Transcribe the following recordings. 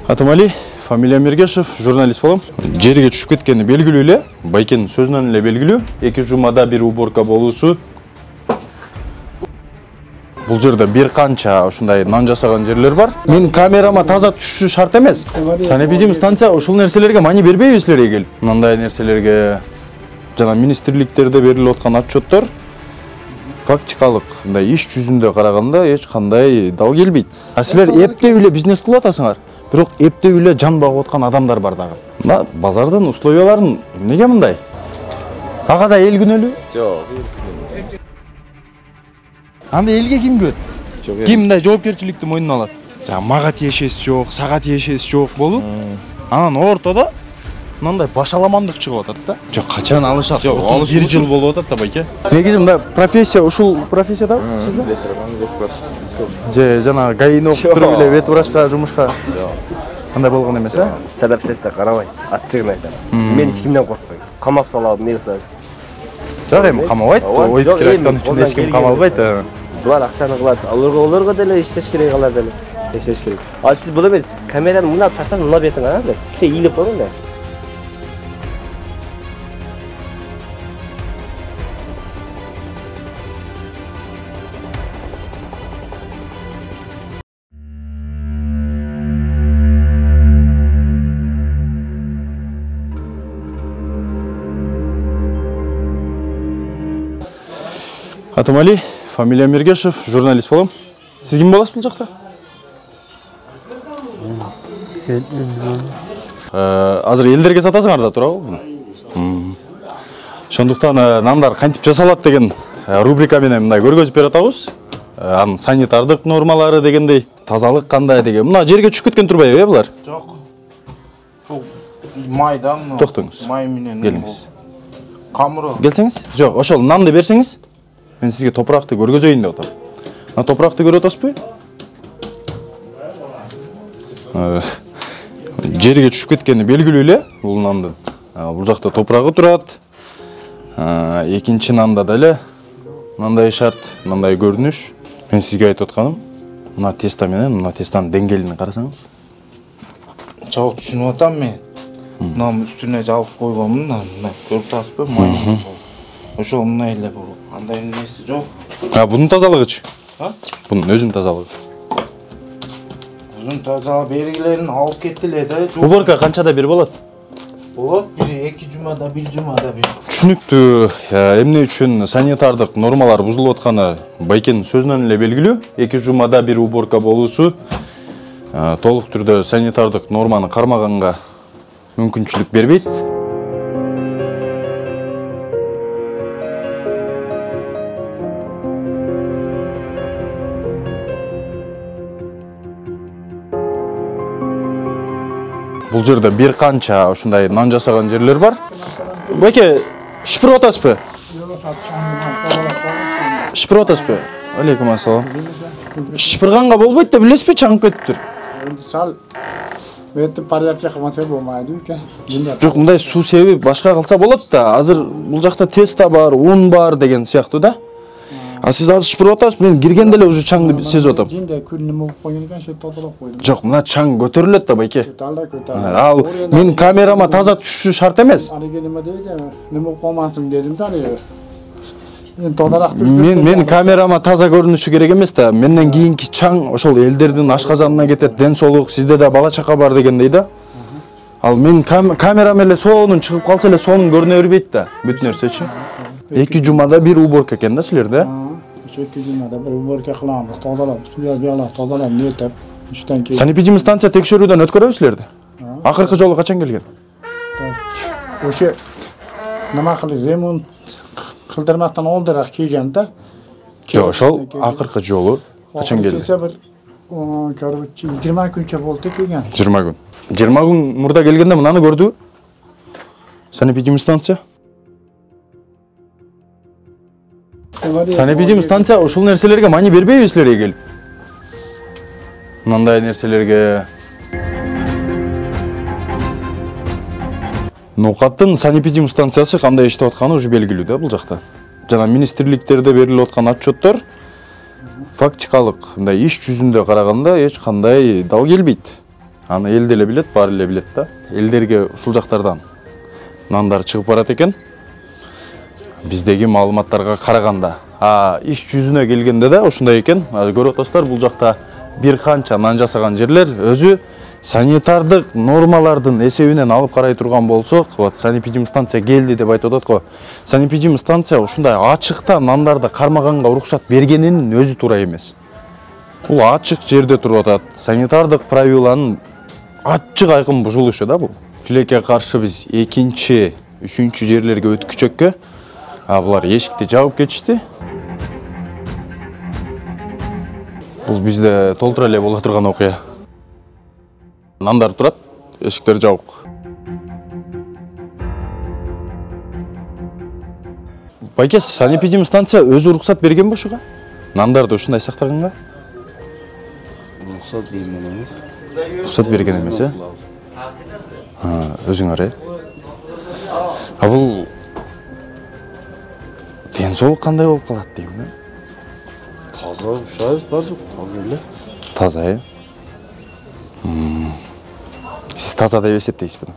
Атым Али, фамилия Мергешев, журналист болам. Жерге түшүп кеткени белгилүү эле, Байкенин сөзүнөн эле белгилүү. 2 жумада бир уборка болуусу. Бул жерде бир канча ушундай нан жасаган жерлер бар. Мен камерама таза түшүшү шарт эмес. Санэпидем станция ушул нерселерге мани бербейби силерге келип? Мындай нерселерге жана министрликтерде берилип аткан отчеттор фактикалык мындай иш жүзүндө караганда эч кандай дал келбейт. А силер эптеп эле бизнес кылып атасыңар. Бирок эптеп эле жан багып аткан адамдар бар дагы. Мына базардын условияларын эмнеге мындай? Ага да эл күнөлүү? Жок. Анда элге ким күнөт? Ким мындай жоопкерчиликти мойнуна алат? Мага тиешеси жок, сага тиешеси жок болуп. Анан ортодо мындай башаламандык чыгып атат да. Жок, качан алышат? 31 жыл болуп атат да байке. Негизи мындай профессия, ушул профессияда сизде? Же жана гаини окуп туруп эле ветврачка жумушка. Кандай болгон эмес, а? Себепсизсе карабай, ачыгын айтам. Мен эч кимден коркпойм. Камап салат, эмне кылса. Жок, эми камабайт. Ой пикир айткан үчүн эч ким камалбайт. Булар акчаны кылат, аларга деле иштеш керек, алар деле текшериш керек. А сиз бул эмес, камераны мына тартасаң, мына бетиң караңыздар. Кисе ийилип койгон да. Атым Али, фамилия Мергешев, журналист болам. Сиз ким боласыз бул жакта? Азыр элдерге сатасыңар да туурабы? Ошондуктан нандар кантип жасалат деген рубрика менен мындай көргөзүп берип атабыз. Анын санитардык нормалары дегендей, тазалык кандай деген. Мына жерге түшүп кеткен турбайбы, булар? Жок. Бул майдан. Токтоңуз. Май менен. Келиңиз. Камыры. Келсеңиз? Жок, ошол нанды берсеңиз, мен сизге топуракты көргөзөйүн деп атам. Мына топуракты көрүп атасызбы? Жерге түшүп кеткени белгилүү эле бул нандын. Бул жакта топурагы турат. Экинчи нанда деле мындай шарт, мындай көрүнүш. Мен сизге айтып атканым, мына теста менен мына тестанын деңгээлин карасаңыз. Жок, түшүнүп атам мен. Мынанын үстүнө жабып койгонмун, мына көрүп атасызбы? Май. Ошол мындай эле бул. Андай нерсе жок. Бунун тазалыгычы? Бунун өзүнүн тазалыгы. Өзүнүн тазалык белгилерин алып кеттиле да. Уборка канчада бир болот? Болот, бири 2 жумада, 1 жумада бир. Түшүнүктүү. Эмне үчүн санитардык нормалар бузулуп атканы Байкенин сөзүнөн эле белгилүү. 2 жумада бир уборка болуусу толук түрдө санитардык норманы кармаганга мүмкүнчүлүк бербейт. Бул жерде бир канча ушундай нан жасаган жерлер бар. Байке, шипирип атасызбы? Шипирип атасызбы? Алейкум ассалам. Шипирганга болбойт да, билесизби, чаңып кетиптир. Сал өтүп парятка кылмаса болмайды экен. Жок, мындай суу себи башка кылса болот да. Азыр бул жакта теста бар, ун бар деген сыяктуу да. А сиз азыр шипирип атасыз, мен киргенде эле уже чаңды сезип атам. Жинде күнү болуп койгон экен, ше тодолоп койдум. Жок, мына чаң көтөрүлөт да, байке. Көтөрүлөт. Ал мен камерама таза түшүшү шарт эмес. Аны келиме дейди, неме болуп калмасын дедим да, мен тодорак Мен камерама таза көрүнүшү керек эмес да. Менден кийинки чаң ошол элдердин ашказанына кетет, ден соолук, сизде да бала чака бар дегендей да. Ал мен камерам эле соонун чыгып калса эле соонун көрүнө бербейт да, бүт нерсечи. 2 жумада бир уборка экен да силерде. 2 жумада бир уборка кыламыз, тодолоп, бияла тодолоп нетип, иштен кийин. Санэпидем станция текшерүүдөн өткөрөбү силерди? Акыркы жолу качан келген? Ошо нема кылып ремонт кылдырмактан олдураак келген да. Жок, ошол акыркы жолу качан келди? Бир 20 күнчө болду келген. 20 күн. 20 күн мурда келгенде мынаны көрдүбү? Санэпидем станция? Санэпидем станция ушул нерселерге мани бербейби силерге келип? Мындай нерселерге Ноокаттын санэпидем станциясы кандай иштеп атканы уже белгилүү да бул жакта. Жана министрликтерде берилип аткан отчеттор фактикалык мындай иш жүзүндө караганда эч кандай дал келбейт. Аны эл деле билет, баары эле билет да. Элдерге ушул жактардан нандар чыгып барат экен. Биздеги маалыматтарга караганда, иш жүзүнө келгенде да ушундай экен. Көрүп атасыздар, бул жакта бир канча нан жасаган жерлер өзү санитардык нормалардын эсебинен алып карай турган болсок, вот санэпидемстанция келди деп айтып атат го. Санэпидемстанция ушундай ачыкта нандарды кармаганга уруксат бергенинин өзү туура эмес. Бул ачык жерде туруп атат. Санитардык правиланын ачык айкын бузулушу да бул. Тилекке каршы биз экинчи, үчүнчү жерлерге өткүчөккө, булар эшикти жабып кетишти. Бул бизде толтура эле боло турган окуя. Нандар турат, эшиктер жабык. Байке, санэпидемстанция өзү уруксат берген бошуга? Нандарды ушундай сактаганга? Уруксат берген эмес. Уруксат берген эмес, э? Өзүңөр, э? Бул ден соолук кандай болуп калат дейм, э? Таза ушайбыз бажып, таза эле. Таза, э? Сиз таза деп эсептейсизби?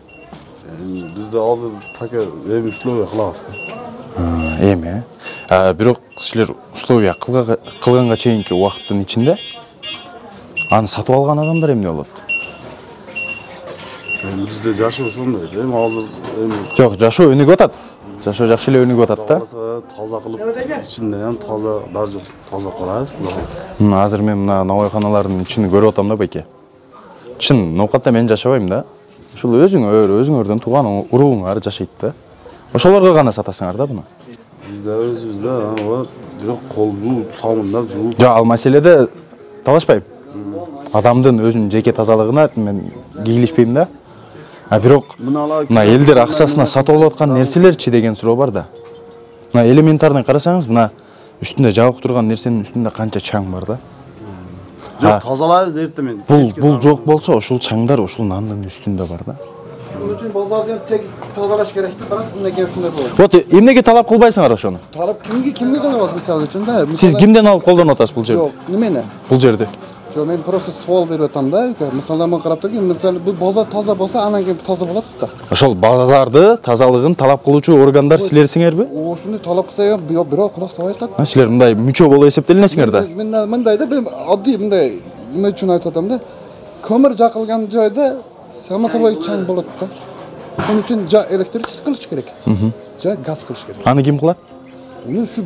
Бизде азыр така эми условия кылабыз да. Эми, бирок силер условия кылганга чейинки убакыттын ичинде аны сатып алган адамдар эмне болот? Бизде жашоо ошондой да, эми азыр Жок, жашоо өнүгүп атат. Жашоо жакшы эле өнүгүп атат да. Таза кылып, ичинде таза, даже таза карайбыз, Кудай кылса. Азыр мен мына набайканалардын ичин көрүп атам да, байке. Чын, ноокатта мен жашабайм да. Ушул өзүңөрдөн тууган уругуңар жашайт да. Ошолорго гана сатасыңар да буну. Бизде өзүбүздө бирок кол жууп, сабындап жууп. Жок, ал маселеде талашпайм. Адамдын өзүнүн жеке тазалыгына мен кийлишпейм да. Бирок мына элдер акчасына сатып алып аткан нерселерчи деген суроо бар да. Мына элементарный карасаңыз, мына үстүндө жабык турган нерсенин үстүндө канча чаң бар да. Жок, тазалайбыз эртемен. Бул жок болсо, ушул чаңдар ушул нандын үстүндө бар да. Bunun için bozarken tek тазалаш керек деп барат, мындай ушундай болот. Вот эмнеге талап кылбайсыңар ошону? Талап кимге кылабыз мисалы үчүн да? Сиз кимден алып колдонуп атасыз бул жерди? Жок, немени? Бул жерди. Жок, мен просто суал берип атам да. Мисалы мен карап турган, мисалы бул базар таза болсо, анан кийин таза болот да. Ошол базарды тазалыгын талап кылуучу органдар силерсиңерби? Ошону талап кылса, бирок кулак сабай атат. Силер мындай мүчө болуп эсептелинесиңер да. Мен мындай да, мен адди мындай эмне үчүн айтып атам да. Көмүр жакылган жайда сама собой чаң болот да. Bunun için ja elektriksiz kılıç gerek. Ja gaz kılıç gerek. Аны ким кылат? Bunu şu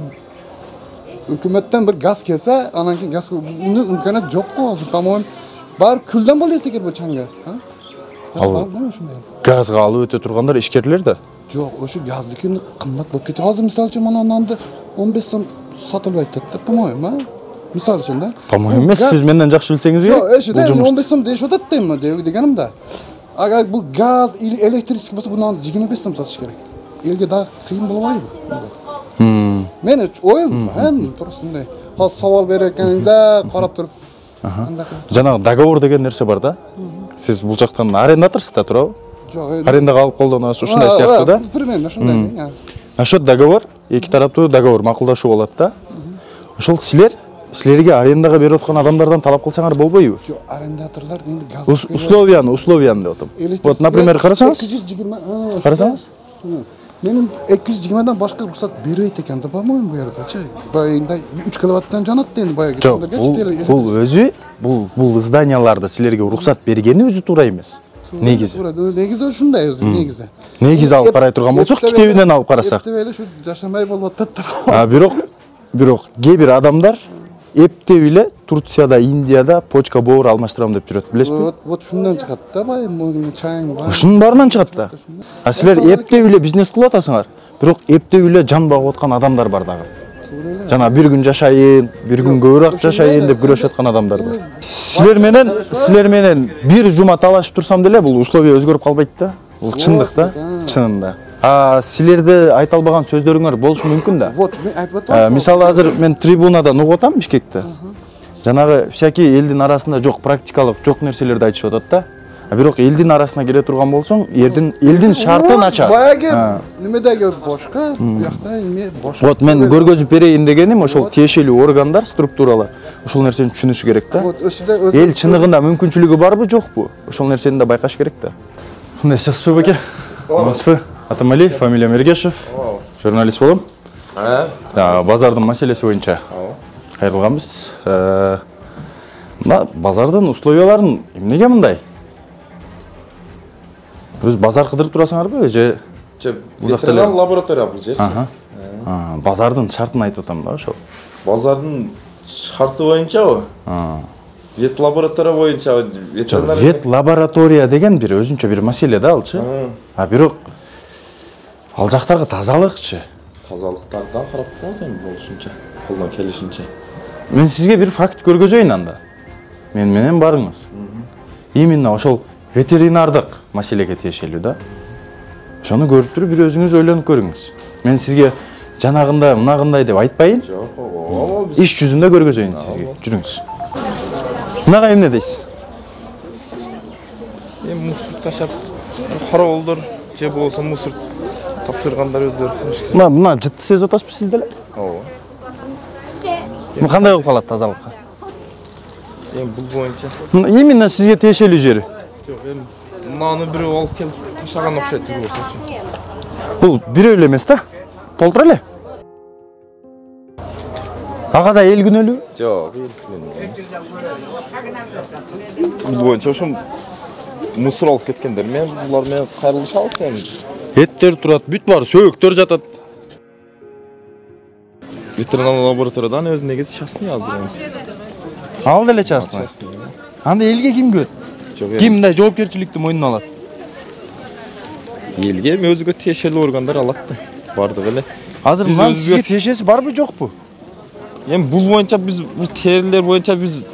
hükümetten bir gaz kelse, ananki gaz bunu imkaniyat yok mu? Tamam. Bar külden boluysa ki bu çanga. Al. Gazga alып өтө тургандар ишкерлер да. Yok, o şu gazdakini kımmat bolup ketip. Hazır misal için mana nandı 15 сом satılıp aytdı. По-моему, ha? Misal için da. По-моему, эмес, сиз менден жакшы билсеңиз керек. Yok, eşide 15 сом deyip atat deyim degenim da. Agar bu gaz, elektrik olsa bundan 25 сом satış gerek. Elge daha kıyım bulamaydı. Men oyum hem просто ha savol bererkeningde qarab turib. Жанагы договор деген нерсе бар да. Сиз бул жактан арендаторсуз да туурабы? Жок, арендага алып колдоносуз, ушундай сыяктуу да. Примерно ушундай. Ошо договор, эки тараптуу договор макулдашуу болот да. Ошол силерге арендага берип аткан адамдардан талап кылсаңар болбойбу? Жок, арендаторлор эми газ условияны деп атам. Вот, например, карасаңыз. 220. Карасаңыз? Менин 220дан башка рухсат бербейт экен да, по-моему, бу жерде. Баягындай 3 киловаттан жанат да энди баягы. Жок, бул өзү, бул зданияларды силерге рухсат бергени өзү туура эмес. Негизи. Негизи ушундай өзү, негизи. Негизи алып карай турган болсок, китебинен алып карасак. Эптеп эле ушу жашамай болуп атат. Бирок кээ бир адамдар эптеп эле Турцияда, Индияда почка боор алмаштырам деп жүрөт, билесизби? Вот шундан чыгат да, бай, могу чайың бар. Ушунун баарынан чыгат да. Силер эптеп эле бизнес кылып атасыңар, бирок эптеп эле жан багып аткан адамдар бар дагы. Жана бир күн жашайын, бир күн көбүрөөк жашайын деп күрөшүп аткан адамдар бар. Силер менен бир жума талашып турсам деле бул условия өзгөрүп калбайт да. Бул чындык да, чынында. Силерде айта албаган сөздөрүңөр болушу мүмкүн да. Вот, мен айтып атам. Мисалы азыр мен трибунадан угуп атам Бишкекте. Жанагы всякий элдин арасында жок практикалык, жок нерселерди айтышып атат да. Бирок элдин арасына келе турган болсоң, элдин шарты начар. Баягы немедеги бошка, буякта эме бошка. Вот мен көргөзүп берейин дегеним ошол тиешелүү органдар, структуралар ошол нерсени түшүнүшү керек да. Вот ошода Эл чыныгында мүмкүнчүлүгү барбы, жокпу? Ошол нерсени да байкаш керек да. Мындай чыксызбы баке? Саламатсызбы? Атым Али, фамилиям Эргешев. Журналист болом. Базардын маселеси боюнча кайрылганбыз. Мына базардын условияларын эмнеге мындай? Өз базар кыдырып турасыңарбы же ветеринар лаборатория бул жер. Базардын шартын айтып атам да ошол. Базардын шарты боюнчабы? Вет лаборатория боюнча ветеринар. Вет лаборатория деген бир өзүнчө бир маселе да алчы. Бирок ал жактагы тазалыкчы. Тазалыктардан карап турабыз эми болушунча, колдон келишинче. Мен сизге бир факт көргөзөйүн анда. Мен менен барыңыз. Именно ошол ветеринардык маселеге тиешелүү да. Ошону көрүп туруп бир өзүңүз ойлонуп көрүңүз. Мен сизге жанагында, мынагындай деп айтпайын. Жок, Иш жүзүндө көргөзөйүн сизге. Жүрүңүз. Мынага эмне дейсиз? эми мусор ташап, кароолдор же болсо мусор тапшыргандар өздөрү кылыш керек. Мына жытты сезип атасызбы сиз деле? Ооба. Кандай болуп калат тазалыкка? Эми бул боюнча. Именно сизге тиешелүү жери. Жок, эми мынаны бирөө алып келип ташаган окшойт бир болсочу. Бул бирөө эле эмес да? Толтура эле. Ага да эл күнөөлүү? Жок, бул боюнча ошо мусор алып кеткендер менен булар менен кайрылышабыз эми. Эттер турат, бүт бар, сөөктөр жатат. Ветеринар лабораториядан өзү негизи частный азыр. Ал деле частный. Анда элге ким күт? Жок, Ким мындай жоопкерчиликти мойнуна алат? элге эми өзүгө тиешелүү органдар алат да. Бардыгы эле. Азыр Биз мындан өзүбүз- сизге тиешеси барбы, жокпу? Эми бул боюнча биз бул терилер боюнча биз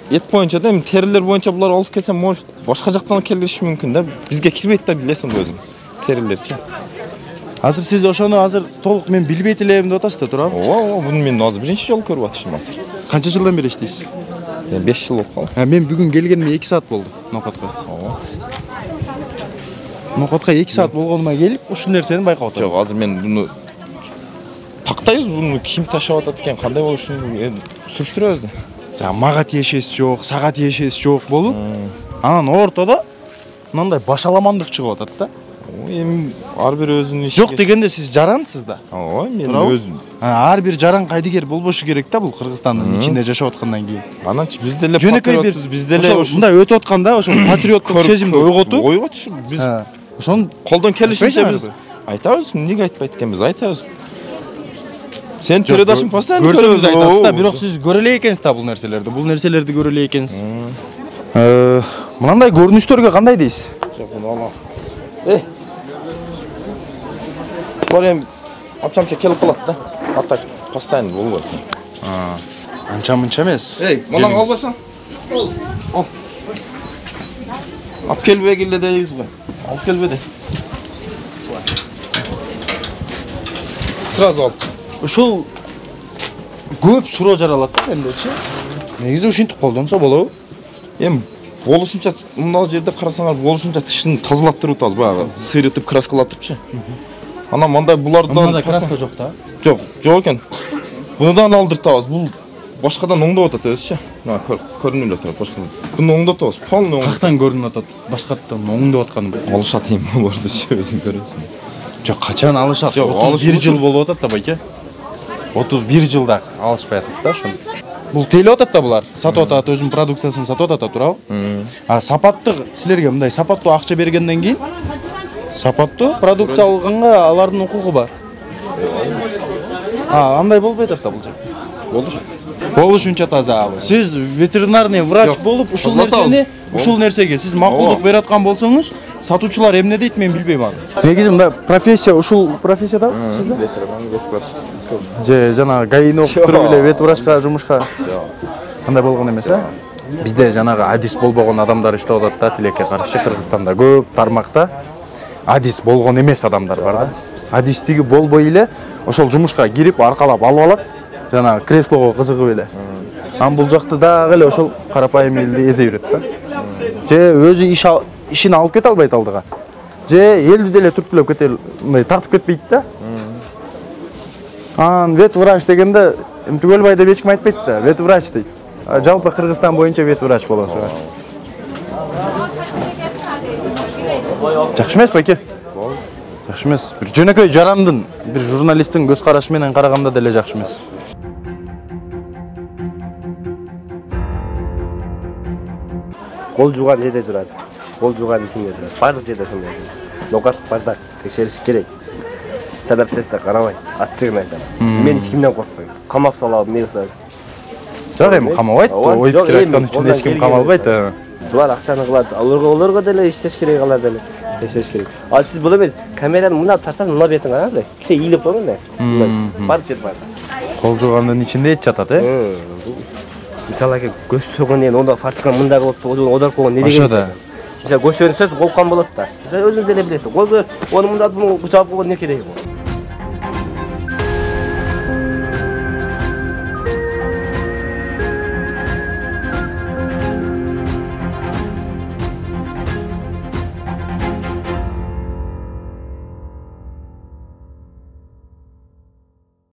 эт боюнча да эми терилер боюнча булар алып келсе, может башка жактан келиши мүмкүн да. Бизге кирбейт да, билесиң өзүң. Терилерчи. Азыр сиз ошону азыр толук мен билбейт элем деп атасыз да, туурабы? Ооба, буну мен азыр биринчи жолу көрүп атышым азыр. Канча жылдан бери иштейсиз? 5 жыл болуп калды. Мен бүгүн келгениме 2 саат болду ноокатка. Ноокатка 2 саат болгонума келип, ушул нерсени байкап атам. Жок, азыр мен буну тактайбыз, буну ким ташап атат экен, кандай болушун сүрүштүрөбүз. Мага тиешеси жок, сага тиешеси жок болуп, анан ортодо мындай башаламандык чыгып атат да. Эми ар бир өзүнүн иши. Жок дегенде сиз жарансыз да. Ооба, мен Туурабы? өзүм. Ар бир жаран кайдыгер болбошу керек да, бул Кыргызстандын ичинде жашап аткандан кийин. Ананчы биз деле Жөнөкөй бир патриотбуз, биз деле мындай өтүп атканда ошол патриоттук сезимди ойготуп, биз ошону колдон келишинче айтпайсыңарбы? биз айтабыз, эмнеге айтпайт экенбиз, айтабыз. Сен передачаң постоянно көрсөңүз көрөбүз. айтасыз да, бирок сиз көрө эле экенсиз да бул нерселерди. Бул нерселерди көрө эле экенсиз. Мынандай көрүнүштөргө кандай дейсиз? Жок, буну алам. Булар эми анча-мынча келип калат да. Ата постоянно болбойт. Анча-мынча эмес. Мынаны албасаң? Ал. Алып келбегиле дейбиз го. Алып келбеди. Сразу ал. Ушул көп суроо жаралат да мендечи. Негизи ушинтип колдонсо болобу? Эми болушунча мына жерде карасаңар болушунча тышын тазалап туруп атабыз, баягы сыйрытып, краскалатыпчы. Анан мындай булардан Мында краска жок да. Жок, жок экен. Буnudan алдыртабыз. Бул башкадан оңдоп атат өзүчө. Мына көрүнүп эле турат башкадан. Буну оңдотабыз. Полный оңдоп. Кактан көрүнүп атат? Башкаттан оңдоп атканы. Алышат эми булардычы өзүң көрөсүң. Жок, качан алышат? Жок, 31 жыл болуп атат да байке. 31 жылда алышпай атат да ошону. Бул тейлеп атат да булар. Сатып атат, өзүнүн продукциясын сатып атат, туурабы? Сапаттык силерге мындай сапаттуу акча бергенден кийин сапаттуу продукция алганга алардын укугу бар. Андай болбой атат да бул жакта. Болду. Болушунча таза. Сиз ветеринарный врач болуп ушул нерсеге сиз макулдук берип аткан болсоңуз, сатуучулар эмне дейт мен билбейм аны. Негизи мында профессия ушул профессияда сизде? Же жана гаини окуп туруп эле ветврачка жумушка. Кандай болгон эмес, а? Бизде жанагы адис болбогон адамдар иштеп атат да, тилекке каршы Кыргызстанда көп тармакта адис болгон эмес адамдар бар да. Адистиги болбой эле ошол жумушка кирип аркалап алып алат. Жана креслого кызыгып эле. Бул жакта дагы эле ошол карапайым элди эзей берет да. Же өзү иш ишини алып кете албайт алдыга. Же элди деле түрткүлөп кете, мындай тартып кетпейт да. Ветврач дегенде Түгөлбай деп эч ким айтпайт да, ветврач дейт. Жалпы Кыргызстан боюнча ветврач болосуз. Жакшы эмес байке? Жакшы эмес. Бир жөнөкөй жарандын, бир журналисттин көз карашы менен караганда деле жакшы эмес. Кол жууган жерде турат. Кол жууган ичинде турат. Бардык жерде ошондой. Нокарт бардак, текшериш керек. Себеп сесте карабай, ачыгын айтам. Мен эч кимден коркпойм. Камап салабы, мени салат. Жок, эми камабайт, ой пикир айткан үчүн эч ким камалбайт. Булар акчаны кылат, аларга деле иштеш керек, алар деле текшериш керек. А сиз бул эмес, камераны мына тарсаңыз, мына бетиң караңыз, кисе ийилип койгон да. Бардык жер бар. Кол жуугандын ичинде эч жатат, Мисалы көз сөггөндөн онда фартыкан мында болуп, одар койгон не деген? Ошо да. Мисалы көз сөгөнсөз колкан болот да. Мисалы өзүңүз деле билесиз. Кол оны мында жаап койгон не кереги бар?